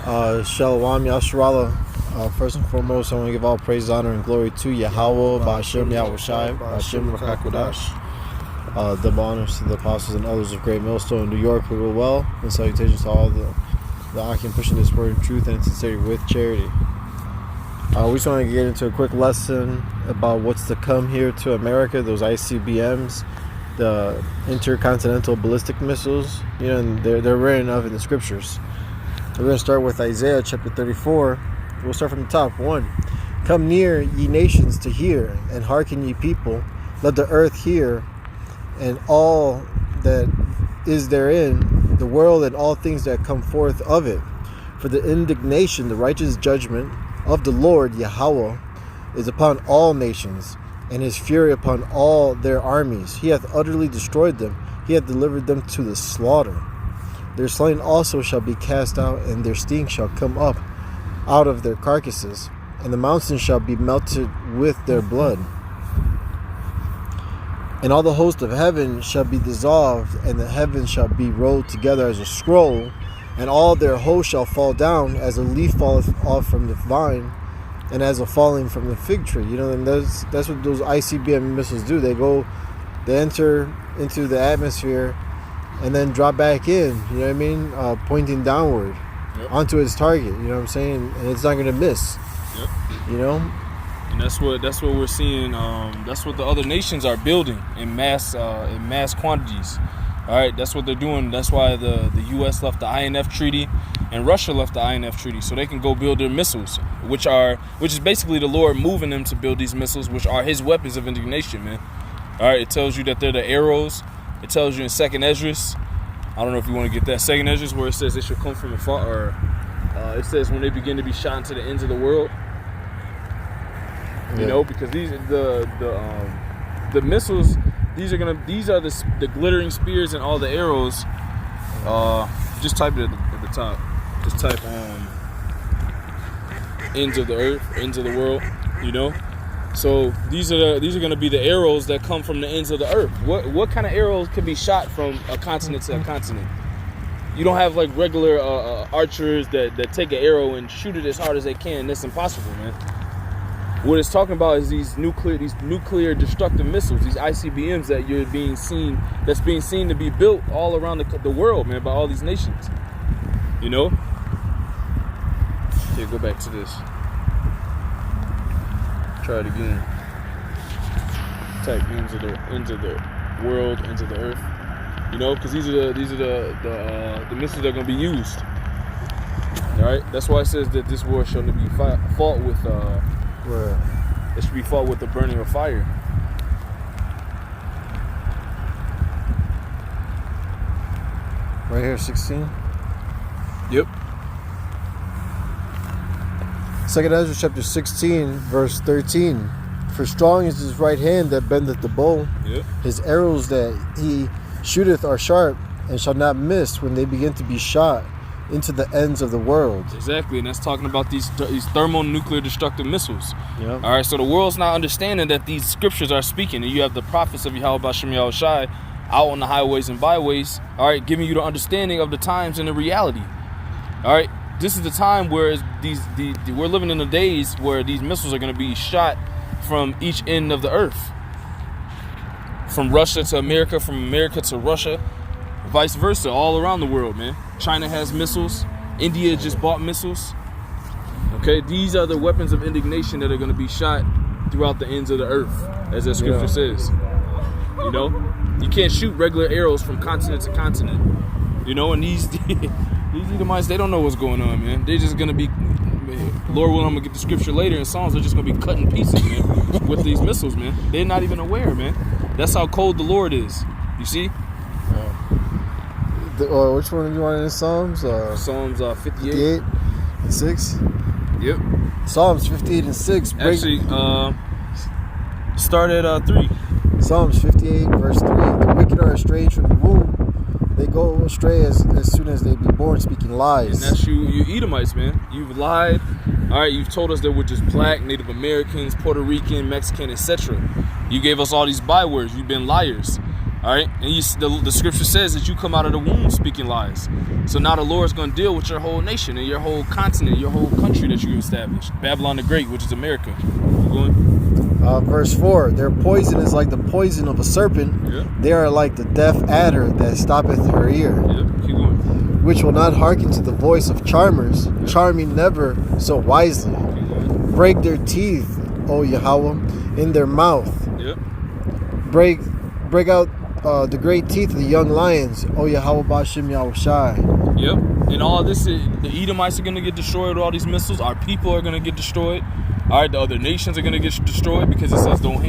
Shalom Yasharallah. First and foremost, I want to give all praise, honor, and glory to Yahweh, Ba'ashem Yahushai, Ba'ashem Rakakodash. Double honors to the apostles and elders of Great Millstone in New York who will well, and salutations to all the Akim pushing this word in truth and sincerity with charity. We just want to get into a quick lesson about what's to come here to America, those ICBMs, the intercontinental ballistic missiles, and they're written of in the scriptures. We're going to start with Isaiah chapter 34. We'll start from the top. 1. Come near, ye nations, to hear, and hearken, ye people. Let the earth hear, and all that is therein, the world and all things that come forth of it. For the indignation, the righteous judgment of the Lord Yahweh is upon all nations, and his fury upon all their armies. He hath utterly destroyed them. He hath delivered them to the slaughter. Their slain also shall be cast out, and their sting shall come up out of their carcasses, and the mountains shall be melted with their blood. And all the host of heaven shall be dissolved, and the heavens shall be rolled together as a scroll, and all their host shall fall down as a leaf falleth off from the vine, and as a falling from the fig tree. And that's what those ICBM missiles do. They enter into the atmosphere and then drop back in, pointing downward onto its target, you know what I'm saying? And it's not going to miss, And that's what we're seeing. That's what the other nations are building in mass quantities. All right, that's what they're doing. That's why the U.S. left the INF treaty and Russia left the INF treaty, so they can go build their missiles, which is basically the Lord moving them to build these missiles, which are his weapons of indignation, man. All right, it tells you that they're the arrows. It tells you in 2nd Esdras, I don't know if you want to get that, 2nd Esdras, where it says they should come from afar, or it says when they begin to be shot into the ends of the world. Because these the missiles, these are the glittering spears and all the arrows. Just type it at the top. Just type ends of the earth, ends of the world. So these are going to be the arrows that come from the ends of the earth. What kind of arrows can be shot from a continent to a continent? You don't have like regular archers that take an arrow and shoot it as hard as they can. That's impossible, man. What it's talking about is these nuclear destructive missiles, these ICBMs that's being seen to be built all around the world, man, by all these nations. Here, go back to this. Try it again. Type into the world, into the earth. Because these are the missiles that are going to be used. All right, that's why it says that this war shall be fought with. It should be fought with the burning of fire. Right here, 16. Yep. 2nd Ezra chapter 16, verse 13. For strong is his right hand that bendeth the bow. Yep. His arrows that he shooteth are sharp, and shall not miss when they begin to be shot into the ends of the world. Exactly, and that's talking about these thermonuclear destructive missiles. Yep. All right, so the world's not understanding that these scriptures are speaking, and you have the prophets of Yahweh Ba'ashem Yahushai out on the highways and byways, all right, giving you the understanding of the times and the reality. All right, this is the time where we're living in the days where these missiles are going to be shot from each end of the earth, from Russia to America, from America to Russia, vice versa, all around the world, man. China has missiles. India just bought missiles. Okay, these are the weapons of indignation that are going to be shot throughout the ends of the earth, as that scripture says. You can't shoot regular arrows from continent to continent. And these Edomites, they don't know what's going on, man. They're just going to be, Lord willing, I'm going to get the scripture later in Psalms, they're just going to be cut in pieces, man, with these missiles, man. They're not even aware, man. That's how cold the Lord is. You see? Which one do you want in Psalms? Psalms 58 and 6. Yep. Psalms 58 and 6. Actually, start at 3. Psalms 58 verse 3. The wicked are estranged from the womb. They go astray as soon as they be born, speaking lies. And that's you Edomites, man. You've lied. All right, you've told us that we're just black, Native Americans, Puerto Rican, Mexican, etc. You gave us all these bywords. You've been liars. All right, and the scripture says that you come out of the womb speaking lies. So now the Lord's going to deal with your whole nation and your whole continent, your whole country that you established. Babylon the Great, which is America. Keep going. Verse 4, their poison is like the poison of a serpent. Yeah. They are like the deaf adder that stoppeth her ear. Yeah, keep going. Which will not hearken to the voice of charmers, charming never so wisely. Keep going. Break their teeth, O Yahweh, in their mouth. Yeah. Break out the great teeth of the young lions, O Yahweh Ba'Shem Yahushai. Yep. And all this, the Edomites are going to get destroyed with all these missiles. Our people are going to get destroyed. All right, the other nations are going to get destroyed because it says don't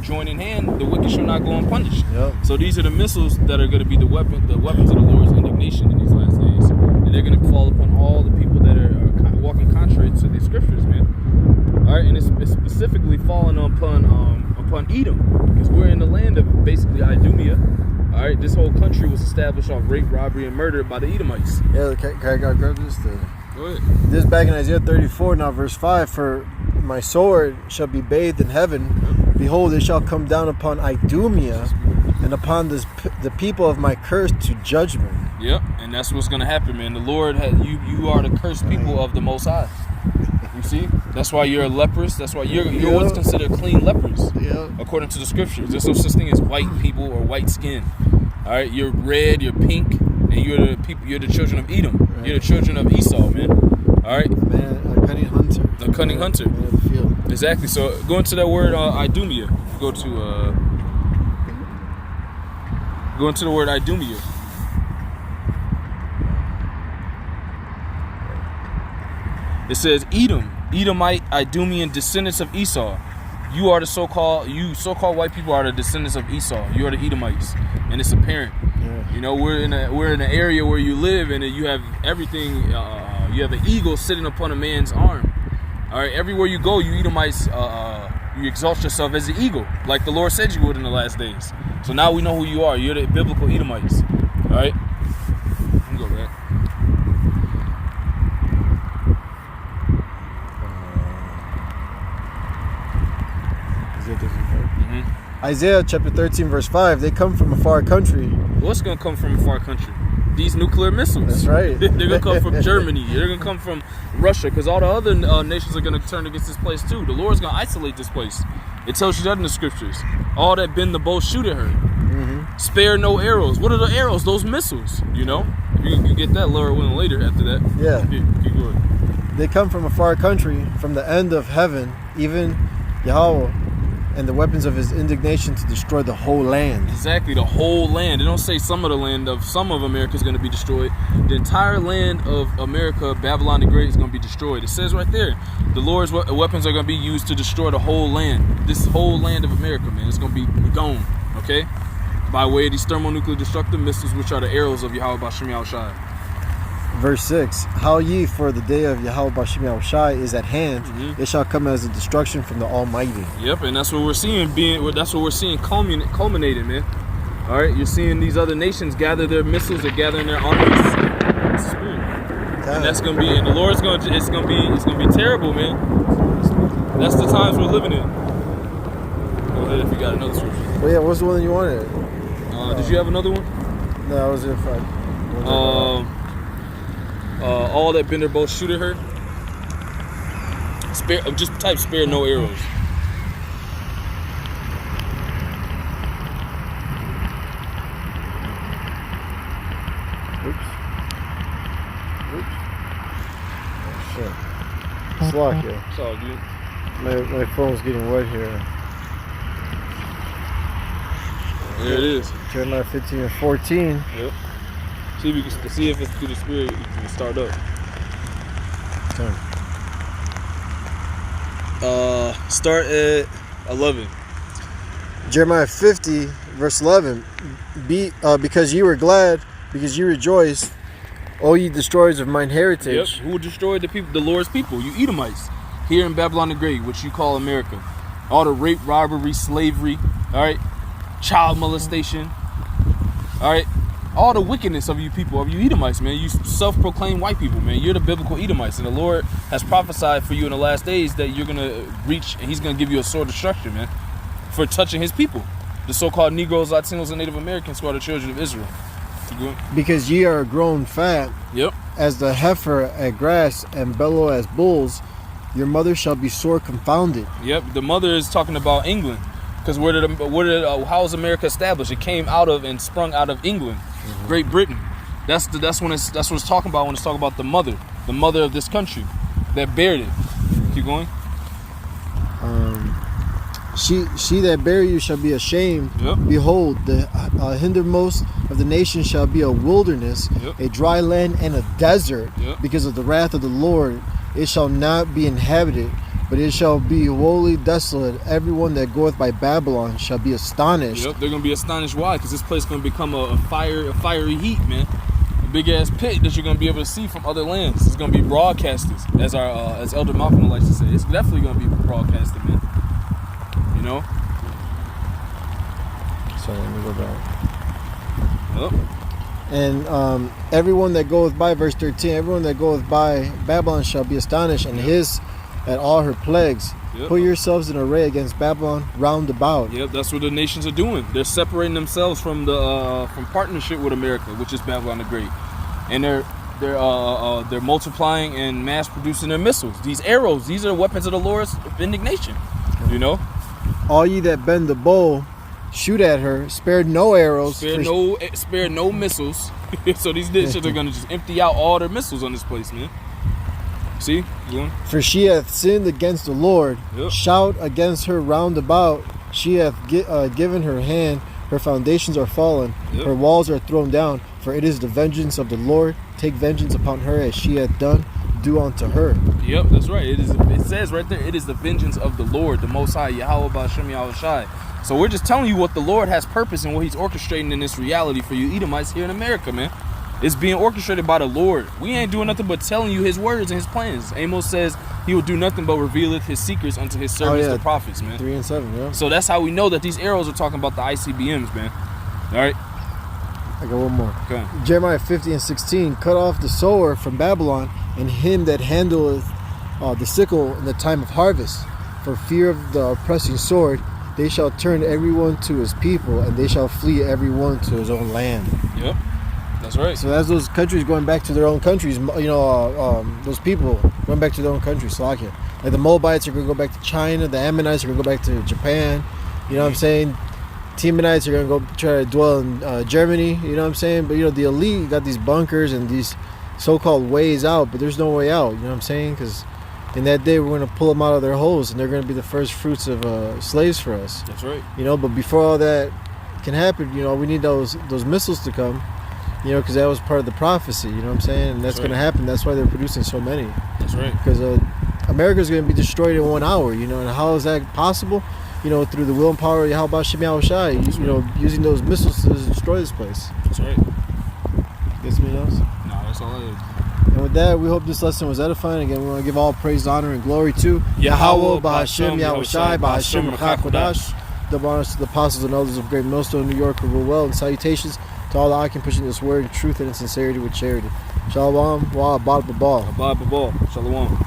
join in hand, the wicked shall not go unpunished. Yep. So these are the missiles that are going to be the weapons of the Lord's indignation in these last days. And they're going to fall upon all the people that are walking contrary to these scriptures, man. All right, and it's specifically falling upon Edom, because we're in the land of basically Idumea. All right, this whole country was established off rape, robbery, and murder by the Edomites. Yeah, can I grab this? Go ahead. This back in Isaiah 34, now verse 5, for my sword shall be bathed in heaven. Behold, it shall come down upon Idumea and upon the people of my curse to judgment. Yep, and that's what's going to happen, man. The Lord, you are the cursed people of the Most High. You see? That's why you're a leprous. That's why you're what's considered clean lepers, according to the scriptures. There's no such thing as white people or white skin. All right, you're red, you're pink, and you're the people. You're the children of Edom. Right. You're the children of Esau, man. All right, man, a cunning hunter. The cunning hunter. Man of the field. Exactly. So go into that word Idumea. Go into the word Idumea. It says Edom, Edomite, Idumean, descendants of Esau. You are the so-called white people are the descendants of Esau. You are the Edomites, and it's apparent. Yeah. You know, we're in an area where you live, and you have everything. You have an eagle sitting upon a man's arm. All right, everywhere you go, you Edomites, you exalt yourself as an eagle, like the Lord said you would in the last days. So now we know who you are. You're the biblical Edomites. All right, let me go back. Isaiah chapter 13 verse 5, they come from a far country. What's going to come from a far country? These nuclear missiles. That's right. They're going to come from Germany. They're going to come from Russia, because all the other nations are going to turn against this place too. The Lord's going to isolate this place. It tells you that in the scriptures. All that bend the bow shoot at her. Mm-hmm. Spare no arrows. What are the arrows? Those missiles, you know? You get that lower one later after that. Yeah. Keep going. They come from a far country, from the end of heaven, even Yahweh, and the weapons of his indignation to destroy the whole land. Exactly, the whole land. They don't say some of the land of some of America is going to be destroyed. The entire land of America, Babylon the Great, is going to be destroyed. It says right there, the Lord's weapons are going to be used to destroy the whole land. This whole land of America, man, it's going to be gone, okay? By way of these thermonuclear destructive missiles, which are the arrows of Yahweh Ba'Shem Yahushai. Verse 6, how ye, for the day of Yahweh Ba'Shem Yahushai is at hand, it shall come as a destruction from the Almighty. Yep, and that's what we're seeing culminating, man. All right, you're seeing these other nations gather their missiles, they're gathering their armies. And that's gonna be, and the Lord's it's gonna be terrible, man. That's the times we're living in. Go ahead if you got another scripture. Well, yeah, what's the one that you wanted? Did you have another one? No, I was in front. All that bend their bow shoot at her. Just type spare no arrows. Oops. Oh, shit. It's locked here. It's all good. My phone's getting wet here. There it is. Jeremiah 15 and 14. Yep. See if it's through the spirit, you can start up. Start at 11. Jeremiah 50 verse 11. Because ye were glad, because ye rejoiced, O ye destroyers of mine heritage. Yep. Who destroyed the people, the Lord's people? You Edomites, here in Babylon the Great, which you call America. All the rape, robbery, slavery, all right, child molestation, all right. All the wickedness of you people, of you Edomites, man. You self-proclaimed white people, man. You're the biblical Edomites. And the Lord has prophesied for you in the last days that you're going to reach, and he's going to give you a sword of destruction, man, for touching his people. the so-called Negroes, Latinos, and Native Americans who are the children of Israel. You good? Because ye are grown fat Yep. as the heifer at grass and bellow as bulls, your mother shall be sore confounded. Yep. The mother is talking about England, because how was America established? It came out of and sprung out of England, Great Britain. That's what it's talking about when it's talking about the mother of this country that bared it. Keep going. She that bare you shall be ashamed. Yep. Behold, the hindermost of the nations shall be a wilderness, Yep. a dry land, and a desert, Yep. because of the wrath of the Lord. It shall not be inhabited, but it shall be wholly desolate. Everyone that goeth by Babylon shall be astonished. Yep, they're gonna be astonished. Why? Because this place is gonna become a fiery heat, man. A big ass pit that you're gonna be able to see from other lands. It's gonna be broadcasted, as Elder Malcolm likes to say. It's definitely gonna be broadcasted, man. You know. So let me go back. Yep. And everyone that goeth by, verse 13, everyone that goeth by Babylon shall be astonished and hiss at all her plagues. Yep. Put yourselves in array against Babylon round about. Yep, that's what the nations are doing. They're separating themselves from the from partnership with America, which is Babylon the Great, and they're multiplying and mass producing their missiles. These arrows, these are weapons of the Lord's indignation. You know, All ye that bend the bow, shoot at her. Spare no arrows. spare no missiles. So these nations are gonna just empty out all their missiles on this place, man. See, For she hath sinned against the Lord. Yep. Shout against her round about. She hath given her hand. Her foundations are fallen. Yep. Her walls are thrown down. For it is the vengeance of the Lord. Take vengeance upon her as she hath done. Do unto her. Yep, that's right. It says right there, it is the vengeance of the Lord, the Most High, Yahweh Ba'Shem Yahweh Shai. So we're just telling you what the Lord has purpose and what He's orchestrating in this reality for you Edomites here in America, man. It's being orchestrated by the Lord. We ain't doing nothing but telling you His words and His plans. Amos says He will do nothing but revealeth His secrets unto His servants, the prophets, man. 3 and 7, yeah. So that's how we know that these arrows are talking about the ICBMs, man. All right? I got one more. Okay. Jeremiah 50 and 16. Cut off the sower from Babylon, and him that handleth the sickle in the time of harvest. For fear of the oppressing sword, they shall turn everyone to his people, and they shall flee everyone to his own land. Yep. That's right. So as those countries going back to their own countries, those people going back to their own countries, Slovakia. Like the Moabites are going to go back to China, the Ammonites are going to go back to Japan. You know what I'm saying? Temanites are going to go try to dwell in Germany. You know what I'm saying? But, the elite got these bunkers and these so-called ways out, but there's no way out. You know what I'm saying? Because in that day, we're going to pull them out of their holes, and they're going to be the first fruits of slaves for us. That's right. But before all that can happen, we need those missiles to come. Because that was part of the prophecy, you know what I'm saying? And that's going to happen. That's why they're producing so many. That's right. Because America's going to be destroyed in 1 hour, and how is that possible? Through the will and power of Yahweh Shem Yahweh Shai, using those missiles to destroy this place. That's right. Get something else? No, that's all it is. And with that, we hope this lesson was edifying. Again, we want to give all praise, honor, and glory to Yahweh, Ba'Hashem Yahweh Shai, Ba'Hashem Rachak Kodash. Double honors to the apostles and elders of Great Millstone, New York, who rule well, and salutations to all the I can pushing this word in truth and in sincerity with charity. Shalom, wa abad babal. Abad babal. Shalom.